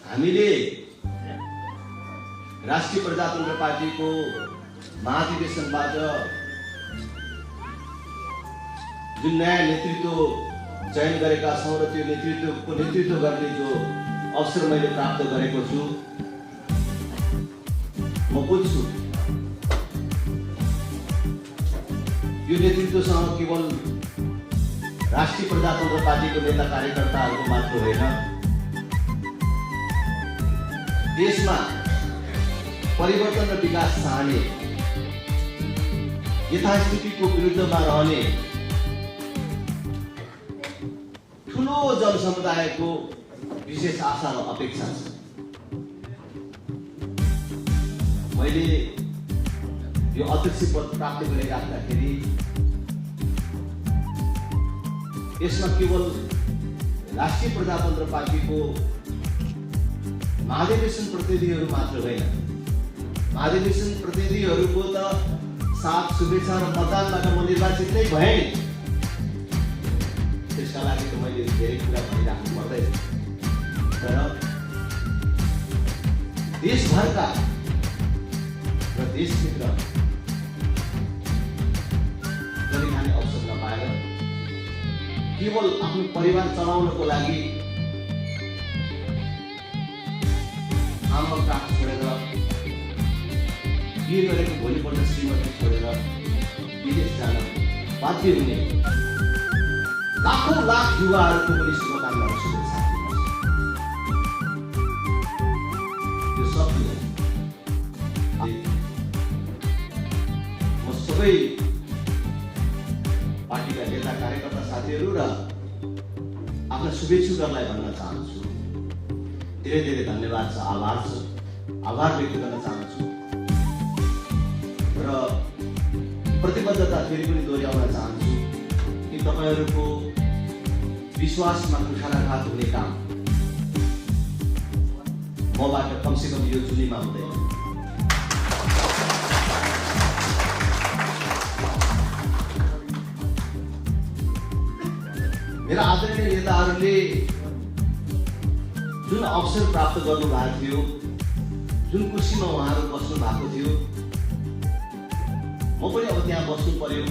हामीले राष्ट्रिय प्रजातन्त्र पार्टीको महाधिवेशनबाट जुन नयाँ नेतृत्व चयन गरेका छौँ र त्यो नेतृत्व गर्ने जो अवसर मैले प्राप्त गरेको छु, म बुझ्छु यो नेतृत्वसँग केवल राष्ट्रिय प्रजातन्त्र पार्टीको नेता कार्यकर्ताहरूको मात्र होइन, देशमा परिवर्तन र विकास चाहने, यथास्थितिको विरुद्धमा रहने ठुलो जनसमुदायको विशेष आशा र अपेक्षा छ। मैले यो अध्यक्ष पद प्राप्त गरिराख्दाखेरि यसमा केवल राष्ट्रिय प्रजातन्त्र पार्टीको महाधिवेशन प्रतिनिधिहरू मात्र होइन, महाधिवेशन प्रतिनिधिहरूको त साथ शुभेच्छा र मतदानबाट म निर्वाचित नै भएँ, त्यसका लागि त मैले धेरै कुरा भनिराख्नु पर्दैन। तर देशभरका र देशभित्र गरिखाने अवसर नपाएर केवल आफ्नो परिवार चलाउनको लागि आमा काख छोडेर बिहे गरेको भोलिपल्ट श्रीमती छोडेर विदेश जान बाध्य हुने लाखौँ लाख युवाहरूको पनि शुभकामना र शुभेच्छा। यो सब म सबै पार्टीका नेता कार्यकर्ता साथीहरू र आफ्ना शुभेच्छुकहरूलाई भन्न चाहन्छु, धेरै धेरै धन्यवाद छ, आभार व्यक्त गर्न चाहन्छु र प्रतिबद्धता फेरि पनि दोहोऱ्याउन चाहन्छु कि तपाईँहरूको विश्वासमा कुठाराघात हुने काम मबाट कमसेकम यो जुलीमा हुँदैन। मेरा आदरणीय नेताहरूले जुन अवसर प्राप्त गर्नु भएको थियो, जुन कुर्सीमा उहाँहरू बस्नु भएको थियो, म पनि अब त्यहाँ बस्नु पर्यो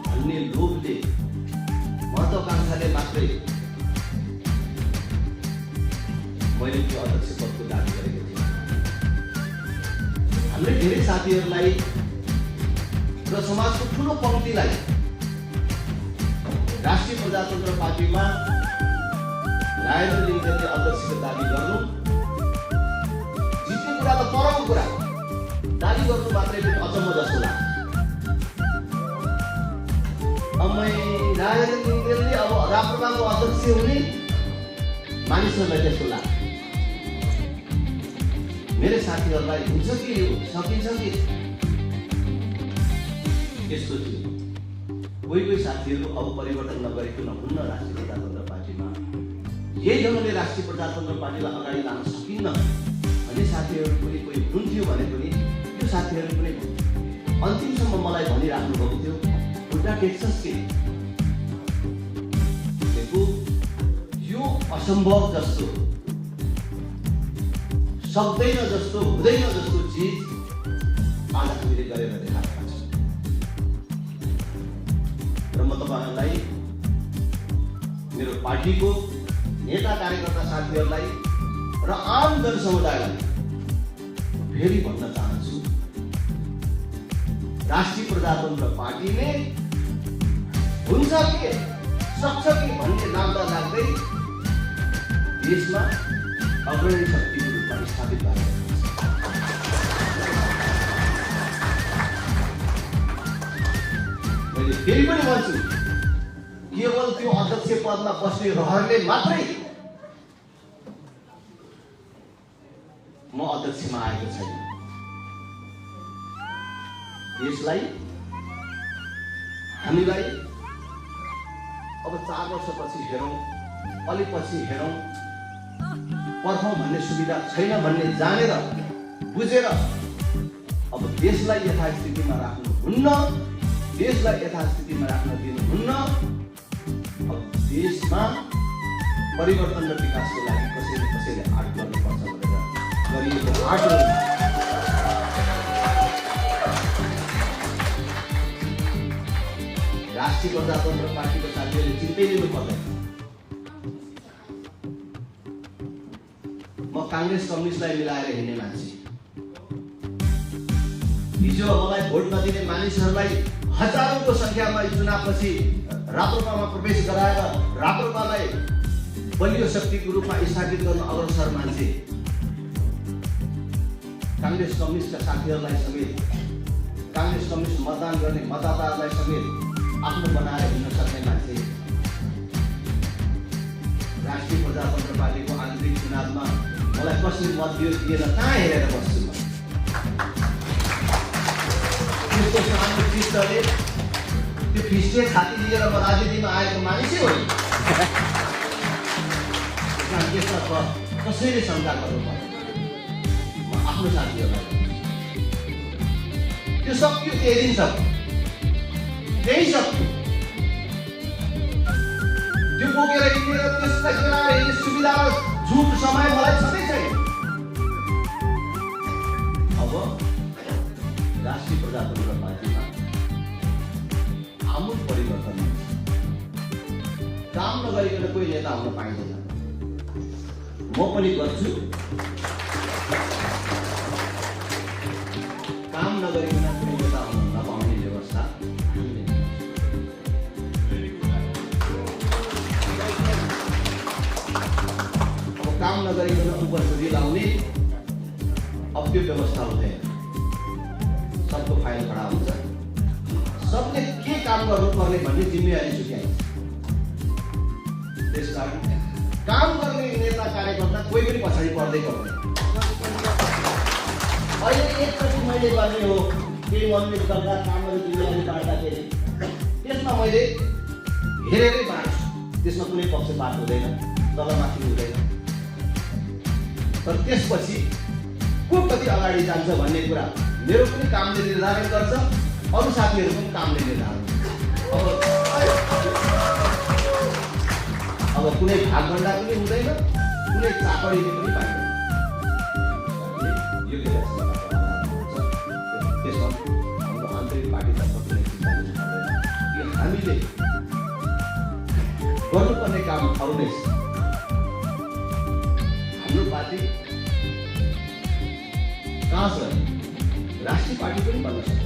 भन्ने लोभले, महत्वाकांक्षाले मात्रै मैले त्यो अध्यक्ष पदको दाबी गरेको थिएँ। हामीले धेरै साथीहरूलाई र समाजको ठुलो पङ्क्तिलाई राष्ट्रिय प्रजातन्त्र पार्टीमा राजेन्द्र लिङ्गदेनले अध्यक्षको दाबी गर्नु, जित्ने कुरा त परको कुरा, दाबी गर्नु मात्रै पनि अचम्म जस्तो लाग्छ। अब राजेन्द्र लिङ्गदेनले अब राप्रपाको अध्यक्ष हुने मानिसहरूलाई त्यस्तो लाग्छ। मेरो साथीहरूलाई हुन्छ कि यो सकिन्छ कि यस्तो थियो। कोही साथीहरू अब परिवर्तन नगरिकन हुन्न राष्ट्रिय प्रजातन्त्र पार्टीमा, यही ढङ्गले राष्ट्रिय प्रजातन्त्र पार्टीलाई अगाडि लान सकिन्न भन्ने साथीहरू पनि कोही हुनुहुन्थ्यो भने पनि त्यो साथीहरू पनि अन्तिमसम्म मलाई भनिराख्नु भएको थियो, खुट्टा टेक्सस के यो असम्भव जस्तो, सक्दैन जस्तो, हुँदैन जस्तो चिज आज हामीले गरेर देखाएका छौँ। र म तपाईँहरूलाई, मेरो पार्टीको नेता कार्यकर्ता साथीहरूलाई र आम जनसमुदायलाई फेरि भन्न चाहन्छु, राष्ट्रिय प्रजातन्त्र पार्टीले हुन्छ के सक्छ कि भन्ने लाग्दा लाग्दै देशमा अग्रणी शक्तिको रूपमा स्थापित भएको छ। मैले फेरि पनि भन्छु, केवल त्यो अध्यक्ष पदमा बस्ने रहरले मात्रै म अध्यक्षमा आएको छैन। देशलाई, हामीलाई अब 4 वर्षपछि हेरौँ, अलि पछि हेरौँ, पर्खौँ भन्ने सुविधा छैन भन्ने जानेर बुझेर अब देशलाई यथास्थितिमा राख्नु हुन्न, देशलाई यथास्थितिमा राख्न दिनुहुन्न। अब देशमा परिवर्तन र विकासको लागि कसैले गरिएको बाटो राष्ट्रिय प्रजातन्त्र पार्टीको साथीहरूले चिन्तै लिनु पर्दैन। म काङ्ग्रेस कम्युनिस्टलाई मिलाएर हिँड्ने मान्छे। हिजो मलाई भोट नदिने मानिसहरूलाई हजारौंको संख्यामा चुनावपछि राप्रपामा प्रवेश गराएर राप्रपालाई बलियो शक्तिको रूपमा स्थापित गर्न अग्रसर मान्छे काङ्ग्रेस कम्युनिस्टका साथीहरूलाई समेत, काङ्ग्रेस कम्युनिस्ट मतदान गर्ने मतदाताहरूलाई समेत आफ्नो बनाएर हिँड्न सक्ने मान्छे राष्ट्रिय प्रजातन्त्र पार्टीको आन्तरिक चुनावमा मलाई कसले मत दिएन कहाँ हेरेर बस्छु म। त्यस्तो सानो चित्तले त्यो फिस्टे छाती लिएर म राजनीतिमा आएको मानिसै हो नि। त्यसमा कसैले शङ्का गर्नु पर्दैन। म आफ्नो साथीहरूलाई त्यो सक्यो, त्यही दिन सक्यो, त्यही सक्यो। त्यो बोकेर हिँडेर त्यसलाई चलाएर हिँड्ने सुविधा र झुट समय मलाई छँदै छैन। अब राष्ट्रिय प्रजातन्त्र पार्टीमा आमूल परिवर्तन काम नगरिकन कोही नेता हुन पाइँदैन। म पनि गर्छु। काम नगरिकन कुनै नेता हुन नपाउने व्यवस्था अब काम नगरिकन उपस्थिति लाउने अब त्यो व्यवस्था हुँदैन। सबको फाइल खडा हुन्छ, सबले के काम गर्नुपर्ने भन्ने जिम्मेवारी छुट्याइन्छ। त्यसकारण काम गर्ने नेता कार्यकर्ता कोही पनि पछाडि पर्दै पर्दैन। अहिले एकचोटि मैले गर्ने हो केही मनले गर्दा कामहरू जिम्मेवारी बाँड्दाखेरि त्यसमा मैले हेरेरै बाँड्छु। त्यसमा कुनै पक्षपात हुँदैन, तलमाथि हुँदैन। तर त्यसपछि को कति अगाडि जान्छ भन्ने कुरा मेरो पनि कामले निर्धारण गर्छ, अरू साथीहरू पनि कामले निर्धारण गर्छ। अब कुनै भागभण्डा पनि हुँदैन, कुनै चाकरीले पनि पाइँदैन। यो त्यसमा हाम्रो आन्तरिक पार्टीतर्फ कुनै सिद्धान्त हुँदैन कि हामीले गर्नुपर्ने काम अरू नै छ। हाम्रो पार्टी कहाँ छ? राष्ट्रिय पार्टी पनि बन्न सक्छ।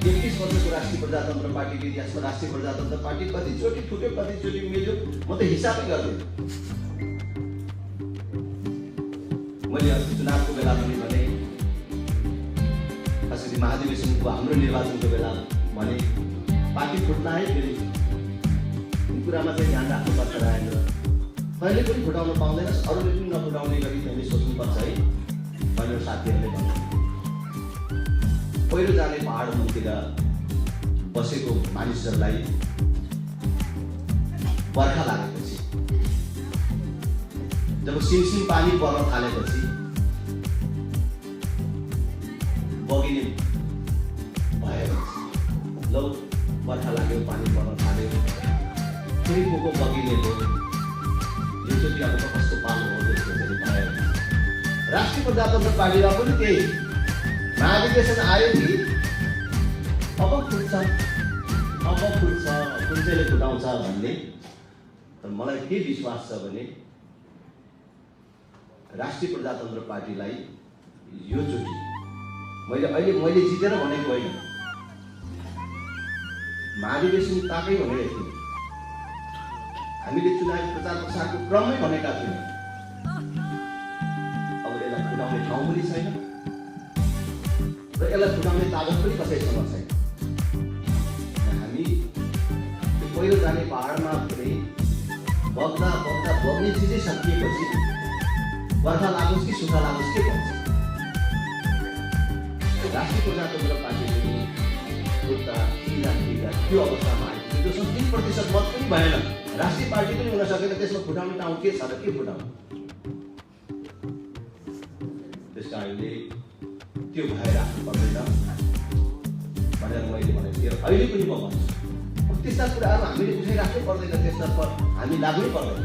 21 वर्षको राष्ट्रिय प्रजातन्त्र पार्टीको इतिहासमा राष्ट्रिय प्रजातन्त्र पार्टी कतिचोटि फुट्यो, कतिचोटि मिल्यो, म त हिसाबै गर्दैन। मैले अस्ति चुनावको बेला पनि भने, अस्ति महाधिवेशनको हाम्रो निर्वाचनको बेला भने पार्टी फुट्ला है फेरि कुरामा चाहिँ ध्यान राख्नुपर्छ। राजेन्द्र कहिले पनि फुटाउन पाउँदैनस्, अरूले पनि नफुटाउने गरी हामीले सोच्नुपर्छ है भनेर साथीहरूले भन्नु। पहिरो जाने पहाड मुखतिर बसेको मानिसहरूलाई बर्खा लागेपछि, जब सिमसिम पानी पर्न थालेपछि बगिने भयो। लौ बर्खा लाग्यो, पानी पर्न थाल्यो, फेरि को बगिने हो। योचोटि अब त कस्तो पालो हो त्यसरी भयो। राष्ट्रिय प्रजातन्त्र पार्टीमा पनि त्यही महाधिवेशन आयो कि अब फुट्छ, अब फुट्छ, कुन चाहिँले फुटाउँछ भन्ने। तर मलाई के विश्वास छ भने राष्ट्रिय प्रजातन्त्र पार्टीलाई योचोटि मैले जितेर भनेको होइन, महाधिवेशन ताकै भनेको थिएँ। हामीले चुनावी प्रचार प्रसारको क्रममै भनेका थियौँ। अब यसलाई फुटाउने ठाउँ पनि छैन र यसलाई फुटाउने तागत पनि कसैसँग छैन। हामी त्यो पहिरो जाने पहाडमा पनि बग्दा बग्दा बग्ने चिजै सकिएपछि बर्खा लागोस् कि सुक्खा लागोस् के भन्छ। राष्ट्रिय प्रजातन्त्र पार्टी पनि फुट्दा त्यो अवस्थामा आइपुग्यो। जसमा 3% मत पनि भएन, राष्ट्रिय पार्टी पनि हुन सकेन। त्यसमा फुटाउने ठाउँ के छ र के फुटाउनु? त्यस कारणले त्यो भएर राख्नु पर्दैन भनेर मैले भनेको थिएँ। अहिले पनि म भन्छु, अब त्यस्ता कुराहरू हामीले उठाइराख्नै पर्दैन, त्यसतर्फ हामी लाग्नै पर्दैन।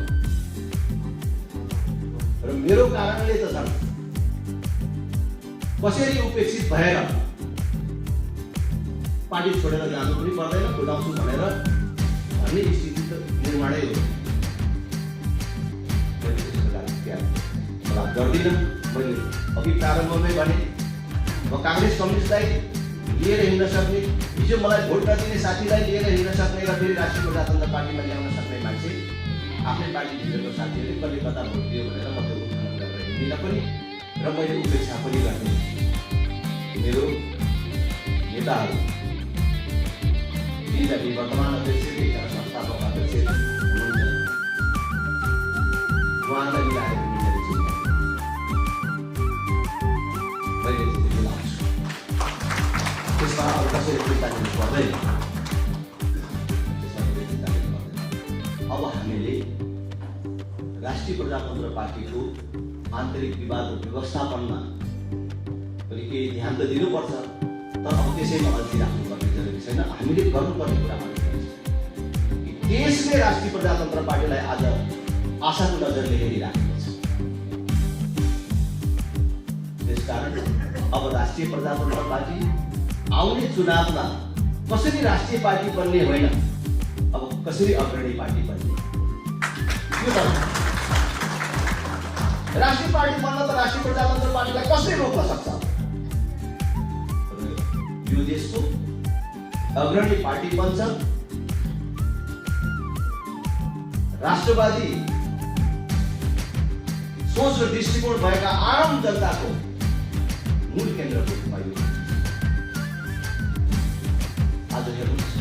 र मेरो कारणले त झन् कसरी उपेक्षित भएर पार्टी छोडेर जानु पनि पर्दैन, फुटाउँछु भनेर भन्ने स्थिति त निर्माणै हो। मैले त्यसको लागि त्याग गर्दिनँ। मैले अघि प्रारम्भमै भने म काङ्ग्रेस कम्युनिस्टलाई लिएर हिँड्न सक्ने, हिजो मलाई भोट नदिने साथीलाई लिएर हिँड्न सक्ने र फेरि राष्ट्रिय प्रजातन्त्र पार्टीमा ल्याउन सक्ने मान्छे आफ्नै पार्टीभित्रको साथीहरूले कसले कता भोट दियो भनेर म त्यो उत्खनन गरेर हिँड्दिनँ पनि र मैले उपेक्षा पनि गर्ने। मेरो नेताहरू तिनजना वर्तमान अध्यक्ष, एकजना संस्थापक अध्यक्ष हुनुहुन्छ, उहाँलाई मिलाएर मैले चिन्ता लाग्छु। त्यसमा अब कसैले चिन्ता लिनु पर्दैन। अब हामीले राष्ट्रिय प्रजातन्त्र पार्टीको आन्तरिक विवाद व्यवस्थापनमा पनि केही ध्यान त दिनुपर्छ, तर अब त्यसैमा अल्छी राख्नुपर्ने जरुरी छैन। हामीले गर्नुपर्ने कुरा देशले राष्ट्रिय प्रजातन्त्र पार्टीलाई आज आशाको नजरले हेरिराखेको छ। त्यसकारण अब राष्ट्रिय प्रजातन्त्र पार्टी आउने चुनावमा कसरी राष्ट्रिय पार्टी बन्ने होइन, अब कसरी अग्रणी पार्टी बन्ने, यो त राष्ट्रिय पार्टी बन्न त राष्ट्रिय प्रजातन्त्र पार्टीलाई कसरी रोक्न सक्छ? यो देशको अग्रणी पार्टी बन्छ, राष्ट्रवादी सोच र दृष्टिकोण भएका आम जनताको मूल केन्द्रको रूपमा यो आज हेर्नुहोस्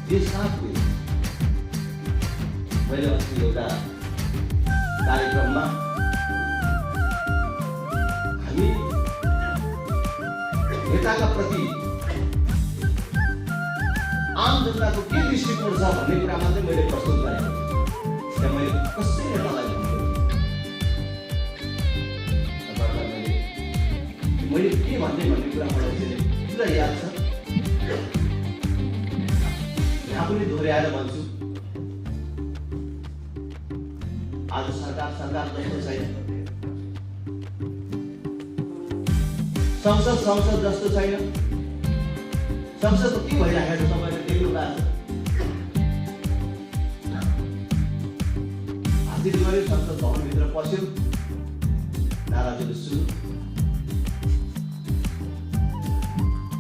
देश कहाँ पुग्यो। मैले अस्ति एउटा कार्यक्रममा हामी नेताका प्रति आम जनताको के दृष्टिकोण छ भन्ने कुरामा चाहिँ मैले प्रस्तुत गरेको थिएँ। त्यहाँ मैले कसै नेतालाई मैले के भन्ने भन्ने कुरा मलाई चाहिँ पुरा याद छ। यहाँ पनि दोहोऱ्याएर भन्छु, आज सरकार जस्तो छैन, संसद जस्तो छैन। संसद के भइरहेको छ तपाईँले देख्नु भएको छ। हाजिर गऱ्यो, संसद भवनभित्र पस्यो, नाराजहरू सुरु,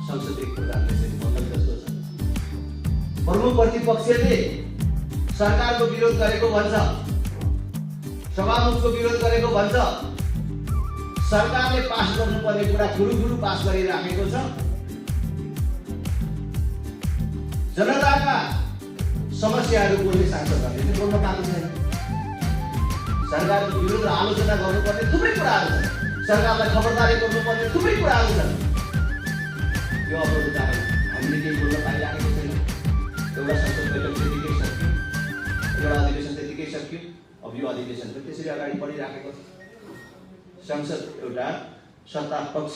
संसद एक प्रकारले चाहिँ बन्द जस्तो छ। प्रमुख प्रतिपक्षले सरकारको विरोध गरेको भन्छ, सभामुखको विरोध गरेको भन्छ, सरकारले पास गर्नुपर्ने कुरा गुरु पास गरिराखेको छ। जनताका समस्याहरू बोल्ने सांसदहरूले चाहिँ बोल्न पाएको छैन। सरकारको विरोध र आलोचना गर्नुपर्ने थुप्रै कुराहरू छन्, सरकारलाई खबरदारी गर्नुपर्ने थुप्रै कुराहरू छन्। यो अवरोधको कारण हामीले केही बोल्न पाइरहेको छैन। एउटा संसद बैठक त्यतिकै सक्यो, एउटा अधिवेशन त्यतिकै सक्यो, अब यो अधिवेशन पनि त्यसरी अगाडि बढिराखेको छ। संसद एउटा सत्ता पक्ष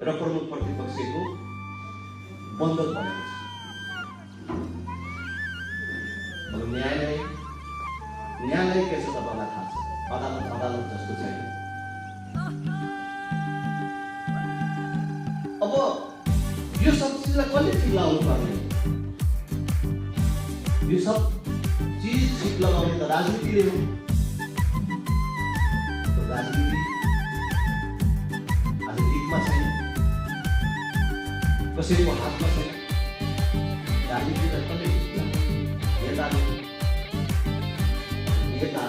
र प्रमुख प्रतिपक्षको बन्धक बनेको छ। अब न्यायालय के छ तपाईँलाई थाहा छ, अदालत जस्तो छैन। अब यो सब चिजलाई कसले ठिक लगाउनु पर्ने? यो सब चिज ठिक लगाउने त राजनीतिले हो। राजनीति आज ठिकमा छैन, कसैको हातमा छैन। राजनीति त कसले ठिक लाग्छ? नेता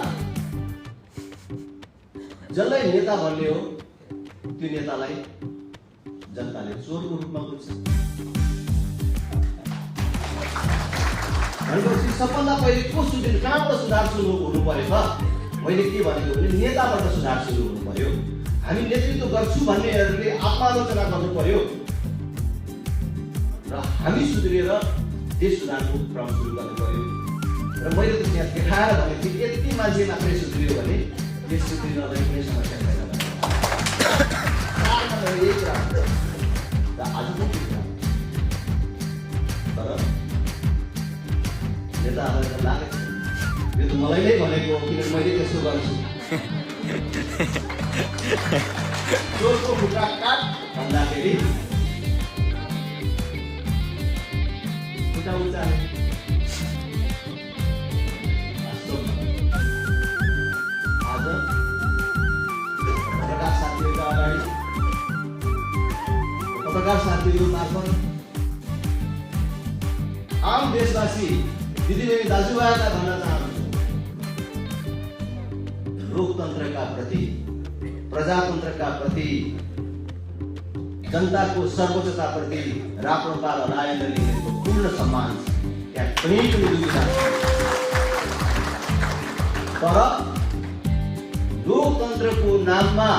जसलाई नेता भन्ने हो त्यो नेतालाई जनताले चोरको रूपमा बुझ्छ। भनेपछि सबभन्दा पहिले को सुधार, कहाँबाट सुधार सुरु हुनु पर्यो त? मैले के भनेको भने नेताबाट सुधार सुरु हुनु पर्यो। हामी नेतृत्व गर्छु भन्नेहरूले आत्मालोचना गर्नु पर्यो र हामी सुध्रिएर देश सुधारको क्रम सुरु गर्नु पर्यो। र मैले त त्यहाँ देखाएर भनेको थिएँ यति मान्छे मात्रै सुध्रियो भने देश सुध्रिन कुनै समस्या छैन। यही कुरा र आज पनि कुरा तर नेताहरूलाई त लागेको यो त मलाई नै भनेको हो, किनभने मैले त्यस्तो गर्छु। चोरको खुट्टा काट भन्दाखेरि खुट्टा उचाल्यो। आज पत्रकार साथीहरूका अगाडि पत्रकार साथीहरू मार्फत आम देशवासी दिदीबहिनी दाजुभाइहरूलाई भन्न चाहन्छु, लोकतन्त्रका प्रति, प्रजातन्त्रका प्रति, जनताको सर्वोच्चता प्रति राप्रपा र राजेन्द्रको पूर्ण सम्मान छ। त्यहाँ कुनै पनि दुविधा छैन। तर लोकतन्त्रको नाममा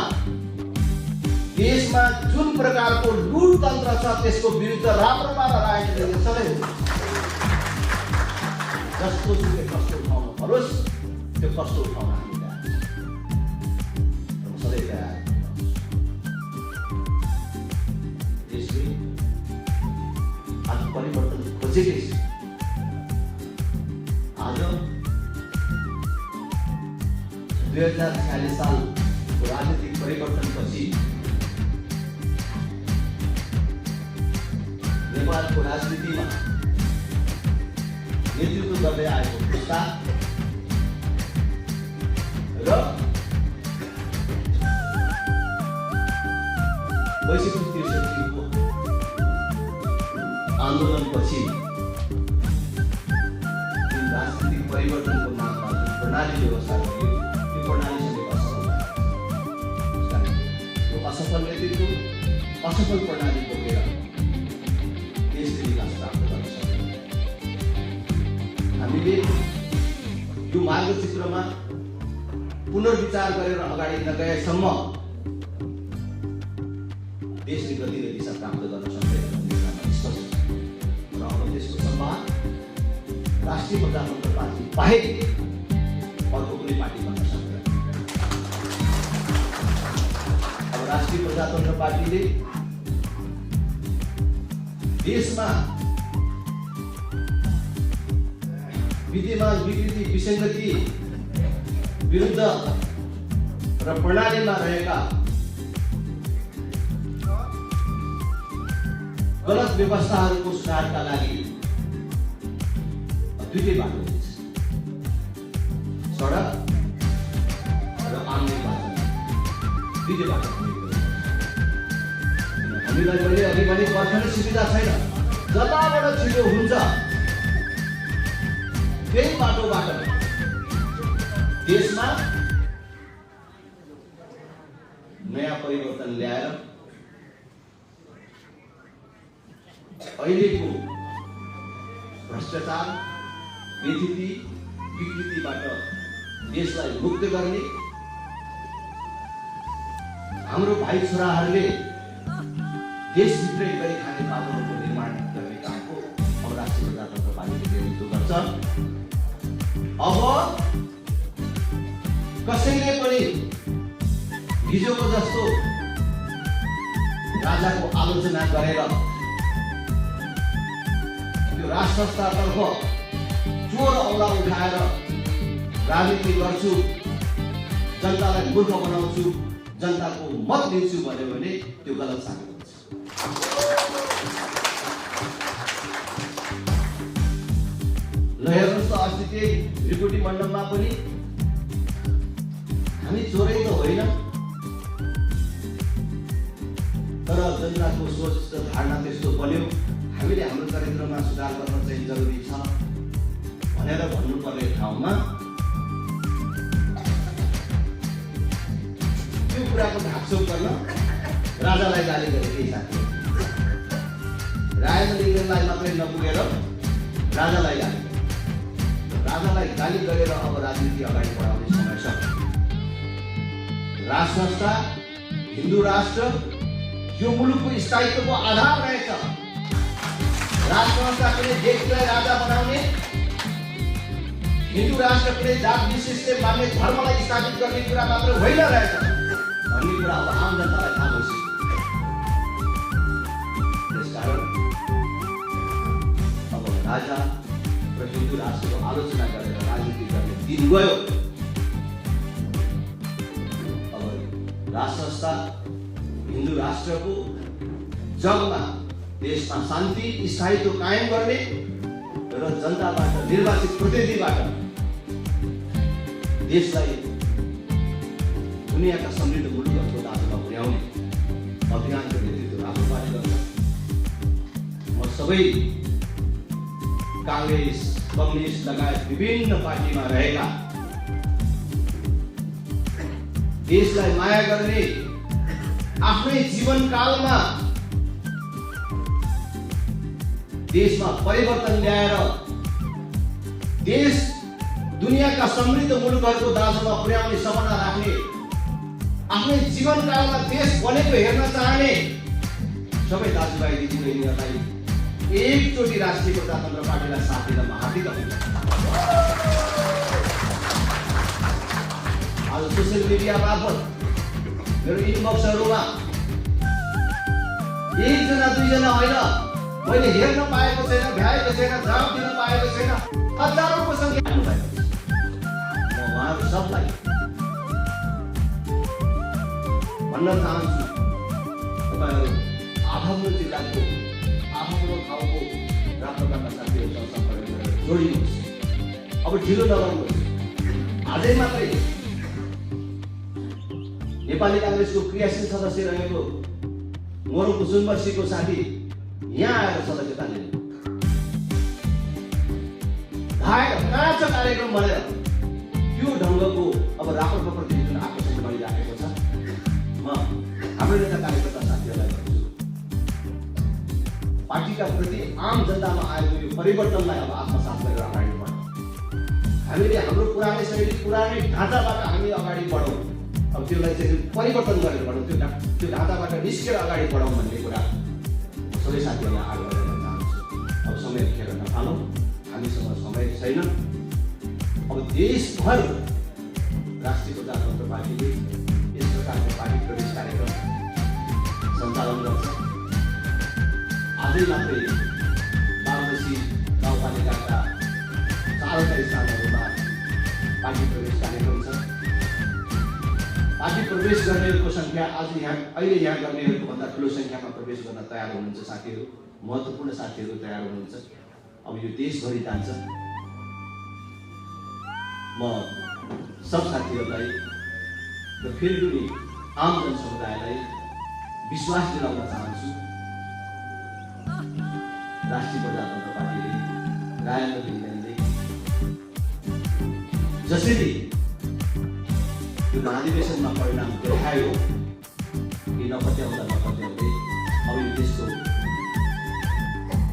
देशमा जुन प्रकारको लुटतन्त्र छ त्यसको विरुद्ध राप्रपा र राजेन्द्रले सधैँ जस्तो सुकै कस्तो उठाउनु परोस् त्यो कस्तो उठाउन हामी सधैँ तयार। त्यसले आज परिवर्तन खोजेकै छ। आज 2046 सालको राजनीतिक परिवर्तनपछि नेपालको राजनीतिमा नेतृत्व गर्दै आएको पुस्ता र वैशाख ६३ को आन्दोलनपछि जुन राजनीतिक परिवर्तनको नाममा जुन प्रणाली व्यवस्था गरियो त्यो प्रणालीसँग असफल भयो। यो असफल नेतृत्व, असफल प्रणाली बोकेर देशले विकास प्राप्त गर्न सक्दैन। हामीले यो मार्गचित्रमा पुनर्विचार गरेर अगाडि नगएसम्म देशले गति र दिशा प्राप्त गर्न सक्दैन भन्ने स्पष्ट छ। र अब देशको सम्मान राष्ट्रिय प्रजातन्त्र पार्टी बाहेक अर्को कुनै पार्टी बन्न सक्दैन। अब राष्ट्रिय प्रजातन्त्र पार्टीले देशमा विद्यमान विकृति विसङ्गति विरुद्ध र प्रणालीमा रहेका गलत व्यवस्थाहरूको सुधारका लागि दुईटै बाटो छ, सडक र आम निर्वाचन। दुईटै बाटो हामीलाई मैले अघि भने पर्खने सुविधा छैन। जताबाट छिटो हुन्छ त्यही बाटोबाट देशमा नयाँ परिवर्तन ल्याएर अहिलेको भ्रष्टाचार, बेइज्जती, विकृतिबाट देशलाई मुक्त गर्ने, हाम्रो भाइ छोराहरूले देशभित्रै गरी खाने पाउनुको निर्माण गर्ने कामको अब राष्ट्रिय प्रजातन्त्र पार्टीले नेतृत्व गर्छ। अब कसैले पनि हिजोको जस्तो राजाको आलोचना गरेर त्यो राष्ट्रतर्फ चोर औला उठाएर राजनीति गर्छु, जनतालाई मूर्ख बनाउँछु, जनताको मत लिन्छु भन्यो भने त्यो गलत साबित हुन्छ। ल हेर्नुहोस् त अस्ति त्यही रिपोर्टिङ मण्डपमा पनि हामी चोरै त होइन, तर जनताको सोच र धारणा त्यस्तो बन्यो, हामीले हाम्रो चरित्रमा सुधार गर्न चाहिँ जरुरी छ भनेर भन्नुपर्ने ठाउँमा त्यो कुराको ढाकछोप गर्न राजालाई गाली गरे केही साथी। राजेन्द्रलाई मात्रै नपुगेर राजालाई गाली गरे। राजालाई गाली गरेर अब राजनीति अगाडि बढाउने समय छ। राष्ट्र संस्था, हिन्दू राष्ट्र यो मुलुकको स्थायित्वको आधार रहेछ। राष्ट्र संस्था कुनै देशलाई राजा बनाउने, हिन्दू राष्ट्र कुनै जात विशेषले मान्ने धर्मलाई स्थापित गर्ने कुरा मात्र होइन रहेछ भन्ने कुरा अब आम जनतालाई थाहा भइसक्यो। त्यसकारण अब राजा र हिन्दू राष्ट्रको आलोचना गरेर राजनीति गर्ने दिन गयो। राष्ट्रको जगमा देशमा शान्ति स्थायित्व कायम गर्ने र जनताबाट निर्वाचित प्रतिनिधिबाट देशलाई दुनियाँका समृद्ध मुलुकहरूको दाजुमा पुर्याउने अभियानको नेतृत्व आफूबाट गर्छ। म सबै कांग्रेस कम्युनिस्ट लगायत विभिन्न पार्टीमा रहेका देशलाई माया गर्ने आफ्नै जीवनकालमा देशमा परिवर्तन ल्याएर देश दुनियाँका समृद्ध मुलुकहरूको दाजुमा पुर्याउने सपना राख्ने आफ्नै जीवनकालमा देश बनेको हेर्न चाहने सबै दाजुभाइ दिदीबहिनीहरूलाई एकचोटि राष्ट्रिय प्रजातन्त्र पार्टीलाई साथ दिन म हार्दिक आज सोसियल मिडिया मार्फत मेरो इनबक्सहरूमा एकजना दुईजना होइन, मैले हेर्न पाएको छैन, भ्याएको छैन, जवाब दिन पाएको छैन, हजारौंको संख्या आउनुभएको छ। म उहाँहरू सबलाई भन्न चाहन्छु, तपाईहरु आफ्नो जिल्लाको आफ्नो ठाउँको राष्ट्रका साथीहरूसँग सम्पर्क गरेर जोडिनुहोस्। अब ढिलो नगर्नुहोस्। आजै मात्रै नेपाली कांग्रेसको क्रियाशील सदस्य रहेको मोरङको सुनवर्सीको साथी यहाँ आएर सदस्यता लिनु धाएर काँचो कार्यक्रम भनेर त्यो ढङ्गको अब राप्रपाप्रति जुन आकर्षण बढिराखेको छ, म हाम्रो नेता कार्यकर्ता साथीहरूलाई भन्छु, पार्टीका प्रति आम जनतामा आएको यो परिवर्तनलाई अब आत्मसात गरेर अगाडि बढौँ। हामीले हाम्रो पुरानै शैली पुरानै ढाँचाबाट हामी अगाडि बढौँ। अब त्यसलाई चाहिँ परिवर्तन गरेर बढौँ, त्यो ढाँचाबाट निस्केर अगाडि बढौँ भन्ने कुरा सबै साथीहरूलाई आग्रह गर्न चाहन्छु। अब समय खेर नफालौँ, हामीसँग समय छैन। अब देशभर राष्ट्रिय प्रजातन्त्र पार्टीले यस प्रकारको पार्टी प्रवेश कार्यक्रम सञ्चालन गर्छ। आजै मात्रै बागमती गाउँपालिकाका 4वटा स्थानहरूमा पार्टी प्रवेश कार्यक्रम छ। पार्टी प्रवेश गर्नेहरूको संख्या अहिले यहाँ गर्नेहरूको भन्दा ठुलो संख्यामा प्रवेश गर्न तयार हुनुहुन्छ साथीहरू, महत्त्वपूर्ण साथीहरू तयार हुनुहुन्छ। अब यो देशभरि जान्छ। म सब साथीहरूलाई र फेरि पनि आम जनसमुदायलाई विश्वास दिलाउन चाहन्छु, राष्ट्रिय प्रजातन्त्र पार्टीले राजेन्द्र लिङ्गदेनले जसरी यो महाधिवेशनमा परिणाम देखायो कि नपत्याउँदा नपत्याउँदै अब यो देशको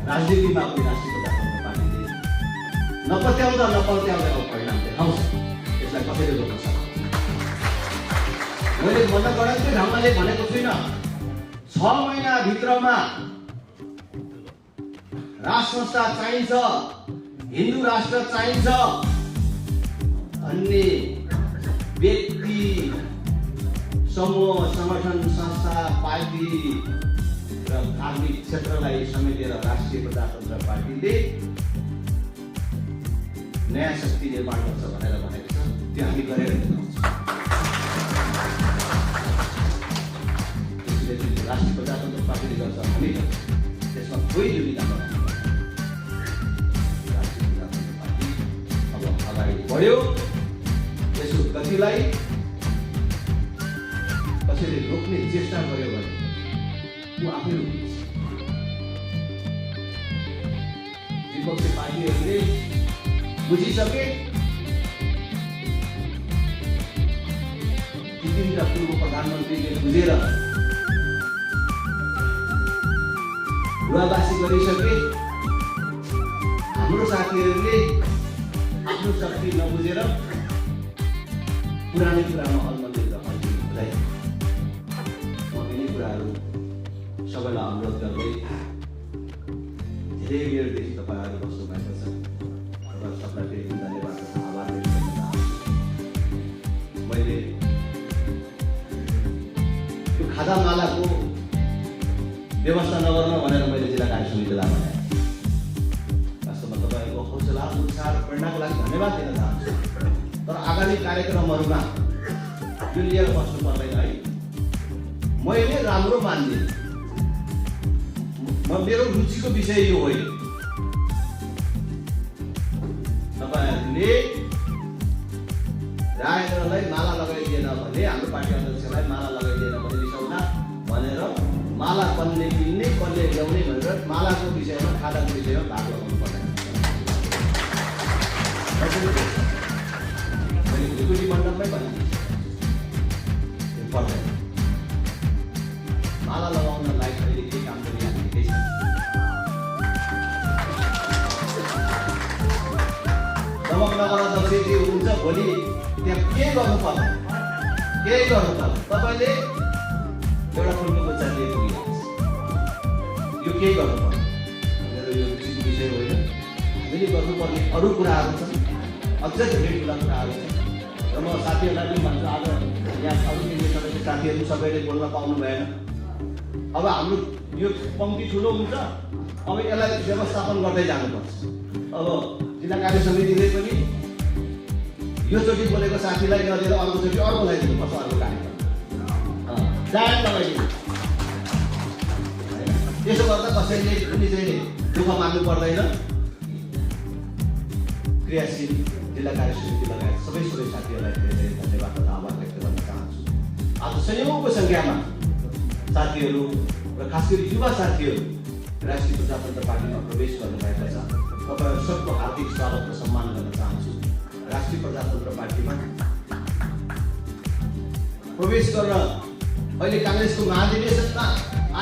राजनीतिमा पनि राष्ट्रिय प्रजातन्त्र पार्टीले नपत्याउँदा नपत्याउँदै अब परिणाम देखाउँछ। यसलाई कसैले रोक्न सक्दैन। मैले मनगणन्य ढङ्गले भनेको छुइनँ। 6 महिनाभित्रमा राष्ट्र संस्था चाहिन्छ, हिन्दू राष्ट्र चाहिन्छ भन्ने व्यक्ति, समूह, संगठन, संस्था, पार्टी र धार्मिक क्षेत्रलाई समेटेर राष्ट्रिय प्रजातन्त्र पार्टीले नयाँ शक्ति निर्माण गर्छ भनेर भनेको छ। त्यो हामी गरेर देखाउँछौँ। राष्ट्रिय प्रजातन्त्र पार्टीले गर्छ, हामी गर्छ, त्यसमा कोही दुविधा नराख्नु। राष्ट्रिय प्रजातन्त्र पार्टी अब अगाडि बढ्यो। यसको गतिलाई कसैले रोक्ने चेष्टा गर्यो भने ऊ आफै रोकिन्छ। विपक्षी पार्टीहरूले बुझिसके तिनवटा पूर्व प्रधानमन्त्रीले बुझेर रुवाबासी गरिसके। हाम्रो साथीहरूले आफ्नो शक्ति नबुझेर पुरानै कुरामा अलमल्लिएर हुँदै म यिनी कुराहरू सबैलाई अनुरोध गर्दै धेरै बेरदेखि तपाईँहरू बस्नु भएको छ। तपाईँहरू सबलाई फेरि धन्यवाद र आभार व्यक्त गर्न चाहन्छु। मैले यो खाजामालाको व्यवस्था नगर्न भनेर मैले जिल्ला कार्य समितिलाई भने वास्तवमा तपाईँहरूको हौसला, उत्साह र प्रेरणाको लागि धन्यवाद दिन चाहन्छु। तर आगामी कार्यक्रमहरूमा यो लिएर बस्नु पर्दैन है। म मैले राम्रो मान्दिनँ। मेरो रुचिको विषय यो होइन। तपाईँहरूले राजेन्द्रलाई माला लगाइदिएन भने, हाम्रो पार्टी अध्यक्षलाई माला लगाइदिएन भने रिसाउँला भनेर माला कसले किन्ने कसले ल्याउने भनेर मालाको विषयमा खादाको विषयमा भाग लगाउनु पर्दैन। मैले ढुकुटी मण्डपमै भनिदिन्छु पर्दैन। माला लगाउन लायक अहिले केही काम गरिहाल्ने केही छैन। दमक नगर अध्यक्ष जे हुन्छ भोलि त्यहाँ के गर्नु पर्दैन, केही गर्नु पर्दैन। तपाईँले एउटा फुलको बच्चा लिए पुगिहाल्छ, यो केही गर्नु पर्दैन। मेरो यो रुचिको विषय होइन। हामीले गर्नुपर्ने अरू कुराहरू छन्, अझ धेरै ठुला कुराहरू छन्। र म साथीहरूलाई पनि भन्छु, आज यहाँ अरू केही तपाईँको साथीहरू सबैले बोल्न पाउनु भएन। अब हाम्रो यो पङ्क्ति ठुलो हुन्छ, अब यसलाई व्यवस्थापन गर्दै जानुपर्छ। अब जिल्ला कार्य समितिले पनि योचोटि बोलेको साथीलाई नदिएर अर्कोचोटि अर्कोलाई दिनुपर्छ। अर्को कार्यक्रम डायट लगाइदिनु। त्यसो गर्दा कसैले कुनै चाहिँ दुःख मान्नु पर्दैन। क्रियाशील जिल्ला कार्य समिति लगायत सबै साथीहरूलाई धेरै धेरै धन्यवाद र आभार व्यक्त गर्न चाहन्छु। आज संयौँको सङ्ख्यामा साथीहरू र खास गरी युवा साथीहरू राष्ट्रिय प्रजातन्त्र पार्टीमा प्रवेश गर्नुभएका छ। तपाईँहरू सबको हार्दिक स्वागत र सम्मान गर्न चाहन्छु। राष्ट्रिय प्रजातन्त्र पार्टीमा प्रवेश गर्न अहिले काङ्ग्रेसको महाधिवेशनमा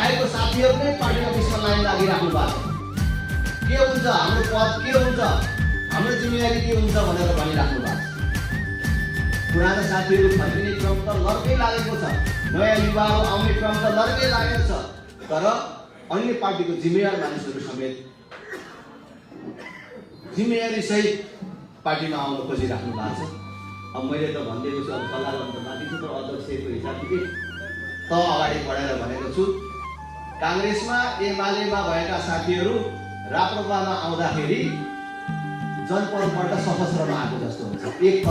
आएको साथीहरू नै पार्टी अफिसमा लाइन लागिराख्नु भएको छ। के हुन्छ हाम्रो पद, के हुन्छ हाम्रो जिम्मेवारी, के हुन्छ भनेर भनिराख्नु भएको छ। पुराना साथीहरू फर्किने क्रम त लड्कै लागेको छ, नयाँ युवाहरू आउने क्रम त लड्कै लागेको छ। तर अन्य पार्टीको जिम्मेवार मानिसहरू समेत जिम्मेवारी सहित पार्टीमा आउन खोजिराख्नु भएको छ। अब मैले त भनिदिएको छु, अब सल्लाह गर्न बाँकी छ। तर अध्यक्षको हिसाबले त अगाडि बढाएर भनेको छु, काङ्ग्रेसमा एमालेमा भएका साथीहरू राप्रपामा आउँदाखेरि जनपदबाट सशस्त्रमा आएको जस्तो हुन्छ। एक त